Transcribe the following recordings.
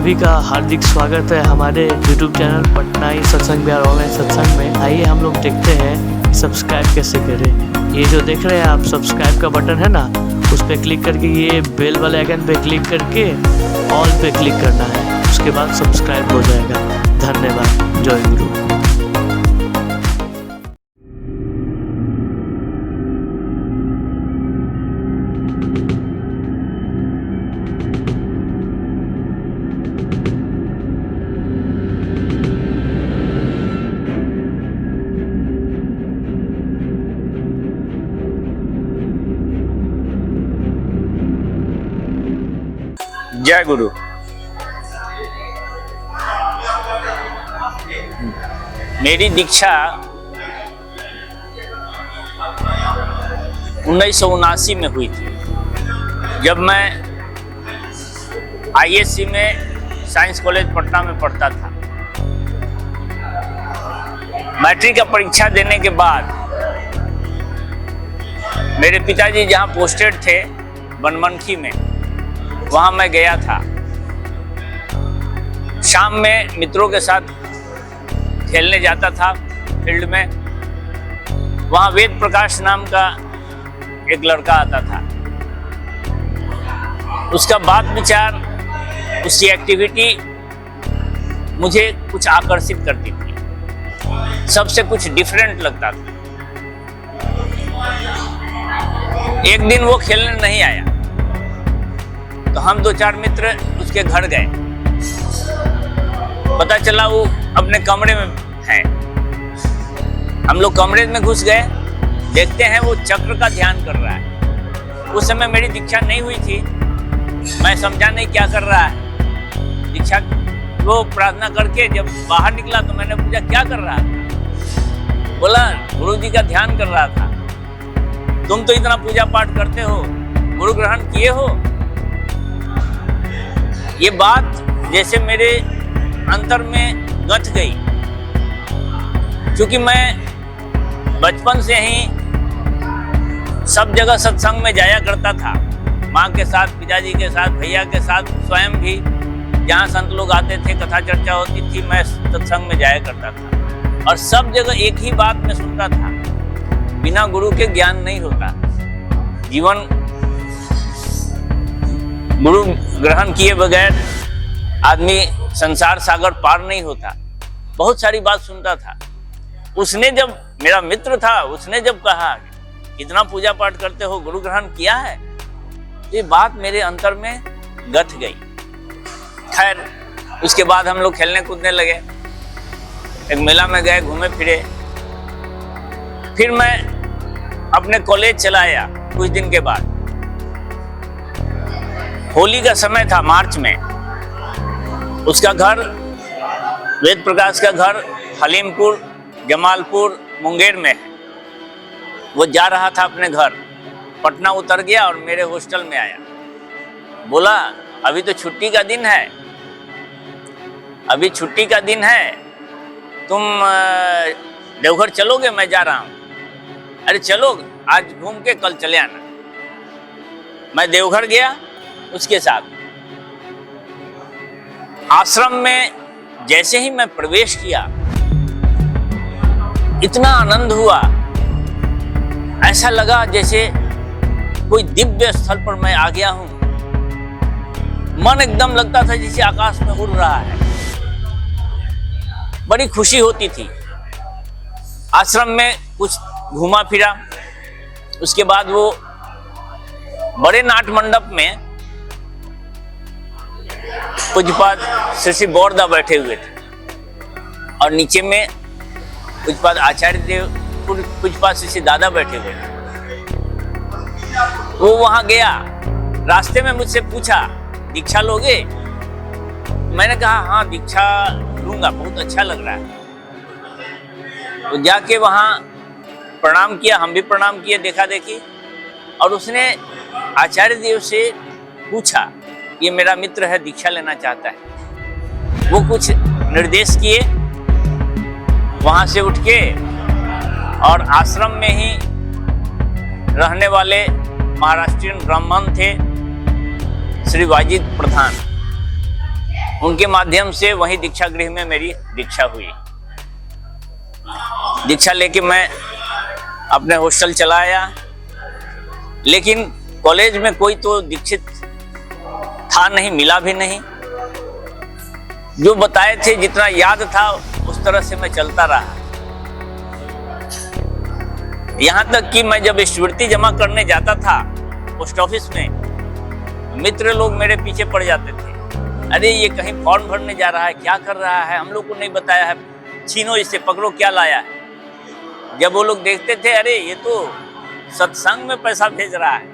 सभी का हार्दिक स्वागत है हमारे YouTube चैनल पटना ही सत्संग बिहार ऑनलाइन सत्संग में। आइए हम लोग देखते हैं सब्सक्राइब कैसे करें। ये जो देख रहे हैं आप सब्सक्राइब का बटन है ना, उस पर क्लिक करके ये बेल वाले आइकन पे क्लिक करके ऑल पे क्लिक करना है, उसके बाद सब्सक्राइब हो जाएगा। धन्यवाद। जय गुरु। जय गुरु। मेरी दीक्षा 1979 में हुई थी, जब मैं ISC में साइंस कॉलेज पटना में पढ़ता था। मैट्रिक का परीक्षा देने के बाद मेरे पिताजी जहाँ पोस्टेड थे बनमनखी में, वहाँ मैं गया था। शाम में मित्रों के साथ खेलने जाता था फील्ड में। वहाँ वेद प्रकाश नाम का एक लड़का आता था। उसका बात विचार, उसकी एक्टिविटी मुझे कुछ आकर्षित करती थी, सबसे कुछ डिफरेंट लगता था। एक दिन वो खेलने नहीं आया तो हम 2-4 मित्र उसके घर गए। पता चला वो अपने कमरे में है। हम लोग कमरे में घुस गए, देखते हैं वो चक्र का ध्यान कर रहा है। उस समय मेरी दीक्षा नहीं हुई थी, मैं समझा नहीं क्या कर रहा है। दीक्षा वो प्रार्थना करके जब बाहर निकला तो मैंने पूछा क्या कर रहा था। बोला गुरु जी का ध्यान कर रहा था। तुम तो इतना पूजा पाठ करते हो, गुरु ग्रहण किए हो। ये बात जैसे मेरे अंतर में गंथ गई, क्योंकि मैं बचपन से ही सब जगह सत्संग में जाया करता था। माँ के साथ, पिताजी के साथ, भैया के साथ, स्वयं भी जहाँ संत लोग आते थे, कथा चर्चा होती थी, मैं सत्संग में जाया करता था। और सब जगह एक ही बात मैं सुनता था, बिना गुरु के ज्ञान नहीं होता। जीवन गुरु ग्रहण किए बगैर आदमी संसार सागर पार नहीं होता। बहुत सारी बात सुनता था। उसने जब, मेरा मित्र था, उसने जब कहा इतना पूजा पाठ करते हो, गुरु ग्रहण किया है, ये बात मेरे अंतर में गथ गई। खैर उसके बाद हम लोग खेलने कूदने लगे, एक मेला में गए, घूमे फिरे। फिर मैं अपने कॉलेज चला आया कुछ दिन के बाद। होली का समय था, मार्च में। उसका घर, वेद प्रकाश का घर हलीमपुर, जमालपुर, मुंगेर में है। वो जा रहा था अपने घर, पटना उतर गया और मेरे हॉस्टल में आया। बोला अभी तो छुट्टी का दिन है, अभी छुट्टी का दिन है, तुम देवघर चलोगे? मैं जा रहा हूँ। अरे चलो, आज घूम के कल चले आना। मैं देवघर गया उसके साथ। आश्रम में जैसे ही मैं प्रवेश किया, इतना आनंद हुआ, ऐसा लगा जैसे कोई दिव्य स्थल पर मैं आ गया हूं। मन एकदम लगता था जैसे आकाश में उड़ रहा है। बड़ी खुशी होती थी। आश्रम में कुछ घूमा फिरा। उसके बाद वो बड़े नाट मंडप में पूज्यपाद श्री बोरदा बैठे हुए थे और नीचे में पूज्यपाद आचार्य देव, पूज्यपाद श्री दादा बैठे हुए थे। वो वहां गया, रास्ते में मुझसे पूछा दीक्षा लोगे? मैंने कहा हाँ दीक्षा लूंगा, बहुत अच्छा लग रहा है। तो जाके वहां प्रणाम किया, हम भी प्रणाम किए, देखा देखी। और उसने आचार्य देव से पूछा, ये मेरा मित्र है, दीक्षा लेना चाहता है। वो कुछ निर्देश किए, वहां से उठ के और आश्रम में ही रहने वाले महाराष्ट्रीयन ब्राह्मण थे श्री वाजिद प्रधान, उनके माध्यम से वहीं दीक्षा गृह में मेरी दीक्षा हुई। दीक्षा लेके मैं अपने हॉस्टल चला आया, लेकिन कॉलेज में कोई तो दीक्षित था नहीं, मिला भी नहीं। जो बताए थे, जितना याद था उस तरह से मैं चलता रहा। यहां तक कि मैं जब स्मृति जमा करने जाता था पोस्ट ऑफिस में, मित्र लोग मेरे पीछे पड़ जाते थे, अरे ये कहीं फॉर्म भरने जा रहा है, क्या कर रहा है, हम लोग को नहीं बताया है, छीनो इसे, पकड़ो क्या लाया है। जब वो लोग देखते थे, अरे ये तो सत्संग में पैसा भेज रहा है,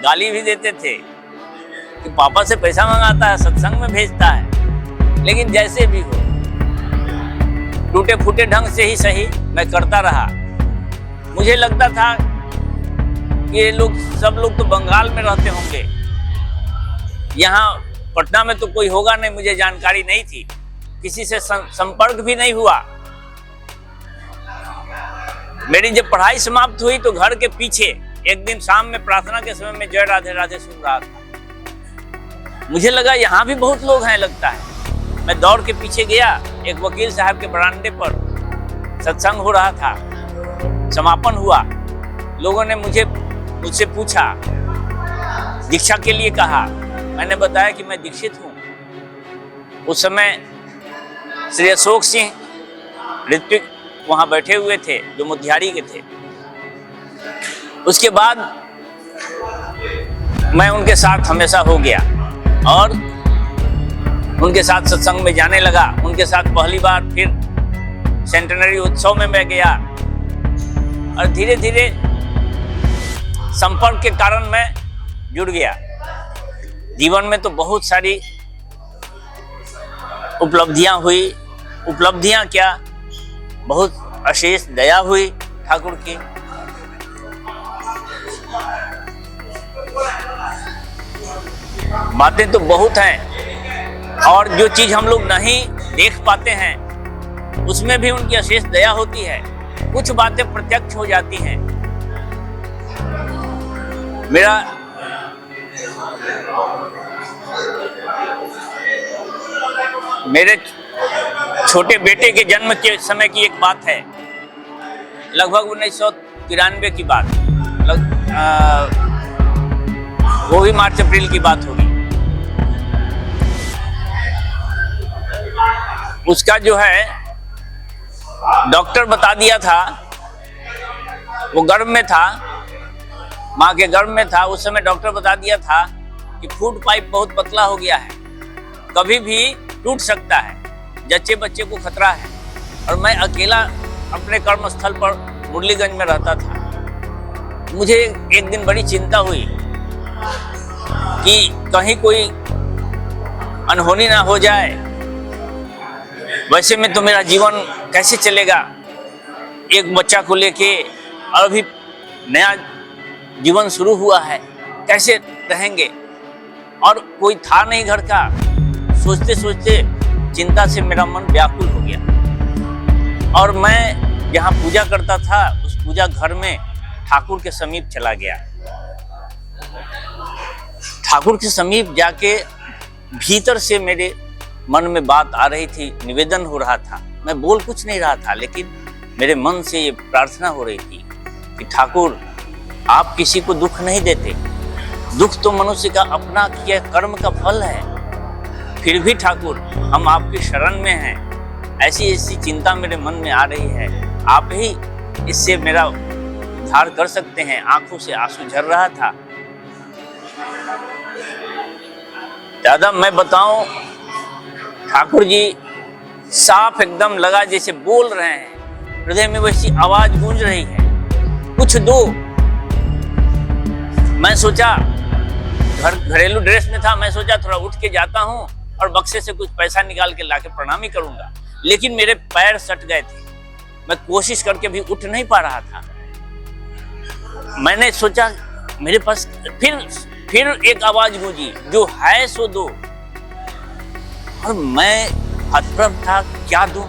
गाली भी देते थे कि पापा से पैसा मंगाता है, सत्संग में भेजता है। लेकिन जैसे भी हो, टूटे फूटे ढंग से ही सही मैं करता रहा। मुझे लगता था कि ये लोग, सब लोग तो बंगाल में रहते होंगे, यहाँ पटना में तो कोई होगा नहीं, मुझे जानकारी नहीं थी, किसी से संपर्क भी नहीं हुआ। मेरी जब पढ़ाई समाप्त हुई तो घर के पीछे एक दिन शाम में प्रार्थना के समय में जय राधे राधे सुन रहा था। मुझे लगा यहाँ भी बहुत लोग हैं लगता है। मैं दौड़ के पीछे गया, एक वकील साहब के बरामदे पर सत्संग हो रहा था, समापन हुआ। लोगों ने मुझसे पूछा, दीक्षा के लिए कहा। मैंने बताया कि मैं दीक्षित हूँ। उस समय श्री अशोक सिंह ऋत्विक वहाँ बैठे हुए थे, जो मोतिहारी के थे। उसके बाद मैं उनके साथ हमेशा हो गया और उनके साथ सत्संग में जाने लगा। उनके साथ पहली बार फिर सेंटेनरी उत्सव में मैं गया और धीरे धीरे संपर्क के कारण मैं जुड़ गया। जीवन में तो बहुत सारी उपलब्धियां हुई, उपलब्धियां क्या, बहुत अशेष दया हुई ठाकुर की। बातें तो बहुत हैं और जो चीज हम लोग नहीं देख पाते हैं उसमें भी उनकी अशेष दया होती है। कुछ बातें प्रत्यक्ष हो जाती हैं। मेरे छोटे बेटे के जन्म के समय की एक बात है, लगभग 1993 की बात, वो भी मार्च अप्रैल की बात होगी। उसका जो है डॉक्टर बता दिया था, वो गर्भ में था, माँ के गर्भ में था। उस समय डॉक्टर बता दिया था कि फूड पाइप बहुत पतला हो गया है, कभी भी टूट सकता है, जच्चे बच्चे को खतरा है। और मैं अकेला अपने कर्मस्थल पर मुरलीगंज में रहता था। मुझे एक दिन बड़ी चिंता हुई कि कहीं कोई अनहोनी ना हो जाए। वैसे में तो मेरा जीवन कैसे चलेगा, एक बच्चा को लेके, और अभी नया जीवन शुरू हुआ है, कैसे रहेंगे। और कोई था नहीं घर का। सोचते सोचते चिंता से मेरा मन व्याकुल हो गया और मैं जहाँ पूजा करता था उस पूजा घर में ठाकुर के समीप चला गया। ठाकुर के समीप जाके भीतर से मेरे मन में बात आ रही थी, निवेदन हो रहा था। मैं बोल कुछ नहीं रहा था, लेकिन मेरे मन से ये प्रार्थना हो रही थी कि ठाकुर, आप किसी को दुख नहीं देते, दुख तो मनुष्य का अपना किया कर्म का फल है। फिर भी ठाकुर, हम आपकी शरण में हैं। ऐसी ऐसी चिंता मेरे मन में आ रही है, आप ही इससे मेरा उद्धार कर सकते हैं। आंखों से आंसू झर रहा था। दादा मैं बताऊं, ठाकुर जी साफ एकदम लगा जैसे बोल रहे हैं, हृदय में वैसी आवाज गूंज रही है, कुछ दो। मैं सोचा, घरेलू ड्रेस में था, मैं सोचा थोड़ा उठ के जाता हूँ और बक्से से कुछ पैसा निकाल के लाके प्रणामी करूंगा। लेकिन मेरे पैर सट गए थे, मैं कोशिश करके भी उठ नहीं पा रहा था। मैंने सोचा मेरे पास फिर एक आवाज गूंजी, जो है सो दो। और मैं हतप्रभ था, क्या दूं।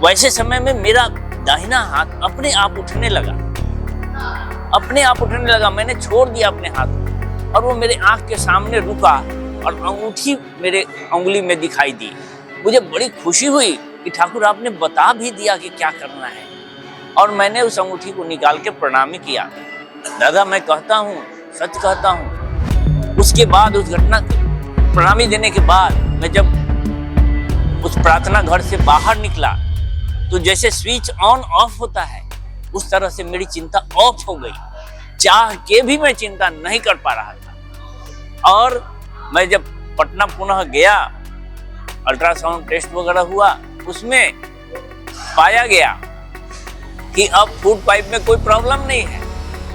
वैसे समय में मेरा दाहिना हाथ अपने आप उठने लगा, अपने आप उठने लगा। मैंने छोड़ दिया अपने हाथ और वो मेरे आंख के सामने रुका और अंगूठी मेरे उंगली में दिखाई दी। मुझे बड़ी खुशी हुई कि ठाकुर आपने बता भी दिया कि क्या करना है। और मैंने उस अंगूठी को निकाल के प्रणाम किया। दादा मैं कहता हूँ, सच कहता हूँ। उसके बाद उस घटना प्रणामी देने के बाद मैं जब उस प्रार्थना घर से बाहर निकला तो जैसे स्विच ऑन ऑफ होता है उस तरह से मेरी चिंता ऑफ हो गई। चाह के भी मैं चिंता नहीं कर पा रहा था। और मैं जब पटना पुनः गया, अल्ट्रासाउंड टेस्ट वगैरह हुआ, उसमें पाया गया कि अब फूड पाइप में कोई प्रॉब्लम नहीं है।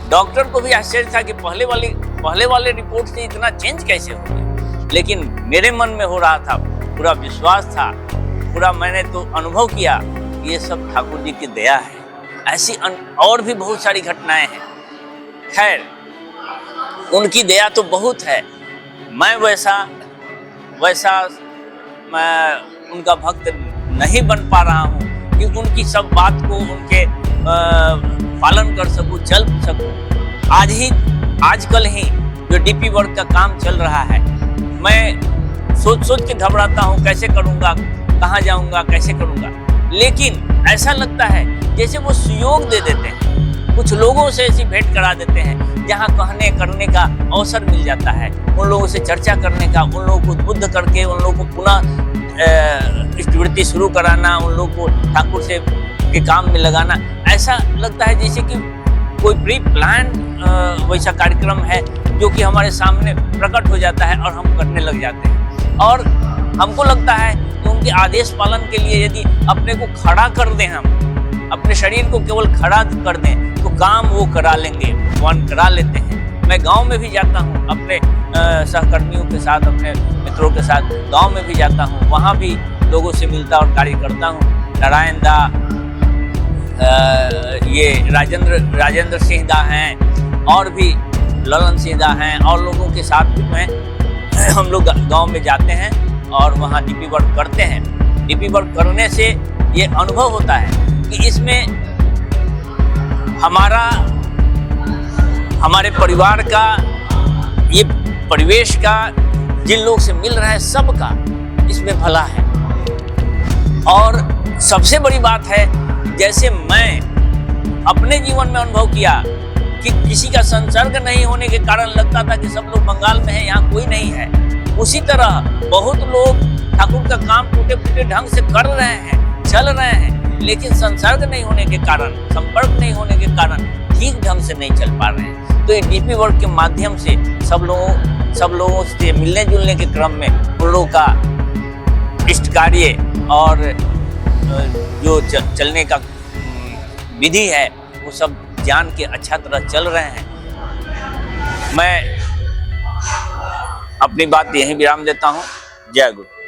डॉक्टर को भी आश्चर्य था कि पहले वाले रिपोर्ट से इतना चेंज कैसे हो गया। लेकिन मेरे मन में हो रहा था, पूरा विश्वास था, पूरा मैंने तो अनुभव किया कि ये सब ठाकुर जी की दया है। ऐसी और भी बहुत सारी घटनाएं हैं। खैर, उनकी दया तो बहुत है। मैं वैसा मैं उनका भक्त नहीं बन पा रहा हूँ कि उनकी सब बात को उनके पालन कर सकूँ, चल सकूँ। आजकल ही जो डीपी वर्क का काम चल रहा है, मैं सोच के घबराता हूँ, कैसे करूँगा, कहाँ जाऊँगा, कैसे करूँगा। लेकिन ऐसा लगता है जैसे वो सुयोग दे देते हैं, कुछ लोगों से ऐसी भेंट करा देते हैं जहाँ कहने करने का अवसर मिल जाता है, उन लोगों से चर्चा करने का, उन लोगों को उद्बुद्ध करके उन लोगों को पुनः इष्टवृत्ति शुरू कराना, उन लोगों को ठाकुर से के काम में लगाना। ऐसा लगता है जैसे कि कोई प्री प्लान वैसा कार्यक्रम है जो कि हमारे सामने प्रकट हो जाता है और हम करने लग जाते हैं। और हमको लगता है कि उनके आदेश पालन के लिए यदि अपने को खड़ा कर दें, हम अपने शरीर को केवल खड़ा कर दें तो काम वो करा लेंगे, भगवान करा लेते हैं। मैं गांव में भी जाता हूँ, अपने सहकर्मियों के साथ, अपने मित्रों के साथ गांव में भी जाता हूँ, वहाँ भी लोगों से मिलता और कार्य करता हूँ। नारायण दा, ये राजेंद्र सिंह दा हैं, और भी ललन सिंह दा हैं, और लोगों के साथ भी हम लोग गांव में जाते हैं और वहाँ डीपी वर्क करते हैं। डीपी वर्क करने से ये अनुभव होता है कि इसमें हमारे परिवार का, ये परिवेश का, जिन लोग से मिल रहा है सबका इसमें भला है। और सबसे बड़ी बात है, जैसे मैं अपने जीवन में अनुभव किया कि किसी का संसर्ग नहीं होने के कारण लगता था कि सब लोग बंगाल में हैं, यहाँ कोई नहीं है, उसी तरह बहुत लोग ठाकुर का काम टूटे फूटे ढंग से कर रहे हैं, चल रहे हैं, लेकिन संसर्ग नहीं होने के कारण, संपर्क नहीं होने के कारण ठीक ढंग से नहीं चल पा रहे हैं। तो ये डीपी वर्क के माध्यम से सब लोगों से मिलने जुलने के क्रम में उन लोगों का इष्ट कार्य और जो चलने का विधि है वो सब जान के अच्छा तरह चल रहे हैं। मैं अपनी बात यहीं विराम देता हूँ। जय गुरु।